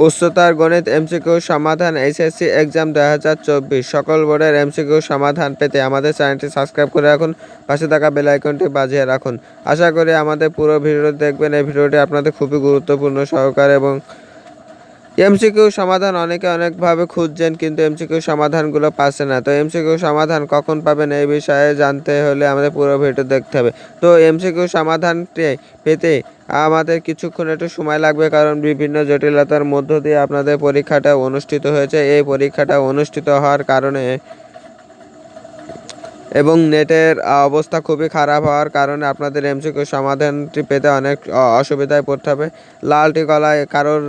উচ্চতর গণিত এমসিকিউ সমাধান এইচএসসি এক্সাম 2024 সকল বোর্ডের এমসিকিউ সমাধান পেতে আমাদের চ্যানেলটি সাবস্ক্রাইব করে রাখুন, পাশে থাকা বেল আইকনটি বাজিয়ে রাখুন। আশা করি আমাদের পুরো ভিডিওটি দেখবেন। এই ভিডিওটি আপনাদের খুবই গুরুত্বপূর্ণ সহকারে এবং এমসিকিউ সমাধান অনেকে অনেকভাবে খুঁজছেন, কিন্তু এমসিকিউ সমাধানগুলো পাচ্ছে না। তো এমসিকিউ সমাধান কখন পাবেন এই বিষয়ে জানতে হলে আমাদের পুরো ভিডিও দেখতে হবে। তো এমসিকিউ সমাধানটি পেতে আমাদের কিছুক্ষণ একটু সময় লাগবে, কারণ বিভিন্ন জটিলতার মধ্য দিয়ে আপনাদের পরীক্ষাটা অনুষ্ঠিত হয়েছে। এই পরীক্ষাটা অনুষ্ঠিত হওয়ার কারণে এবং নেটের অবস্থা খুবই খারাপ হওয়ার কারণে আপনাদের এমসিকিউ সমাধানটি পেতে অনেক অসুবিধায় পড়তে হবে। লালটি কলায় কারোর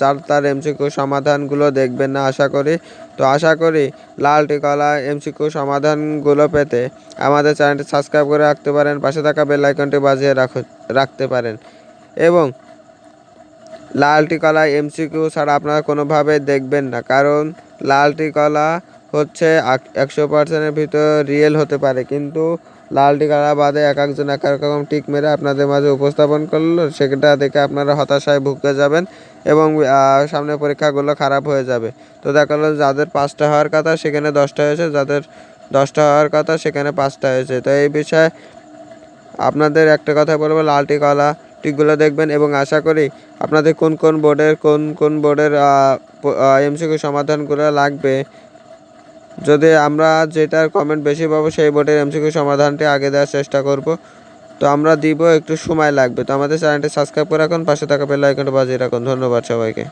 যার তার এমসিকিউ সমাধানগুলো দেখবেন না আশা করি। তো আশা করি লালটি কলায় এমসিকিউ সমাধানগুলো পেতে আমাদের চ্যানেলটি সাবস্ক্রাইব করে রাখতে পারেন, পাশে থাকা বেল আইকনটি বাজিয়ে রাখতে পারেন। এবং লালটি কলায় এমসিকিউ ছাড়া আপনারা কোনোভাবে দেখবেন না, কারণ লালটি কলা হচ্ছে 100%-এর ভিতর রিয়েল হতে পারে, কিন্তু লালটি কলা বাদে এক একজন এক এক রকম টিক মেরে আপনাদের মাঝে উপস্থাপন করলো, সেটা দেখে আপনারা হতাশায় ভুগে যাবেন এবং সামনের পরীক্ষাগুলো খারাপ হয়ে যাবে। তো দেখা গেলো যাদের 5টা হওয়ার কথা সেখানে 10টা হয়েছে, যাদের 10টা হওয়ার কথা সেখানে 5টা হয়েছে। তো এই বিষয়ে আপনাদের একটা কথা বলবো, লালটি কলা টিকগুলো দেখবেন এবং আশা করি আপনাদের কোন কোন বোর্ডের এমসিকিউ সমাধানগুলো লাগবে। যদি আমরা যেটার কমেন্ট বেশি পাবো সেই বোর্ডের এমসিকিউ সমাধানটি আগে দেওয়ার চেষ্টা করব। তো আমরা দিব, একটু সময় লাগবে। তো আমাদের চ্যানেলটি সাবস্ক্রাইব করে রাখুন, পাশে থাকা বেল আইকনটি বাজিয়ে রাখুন। ধন্যবাদ সবাইকে।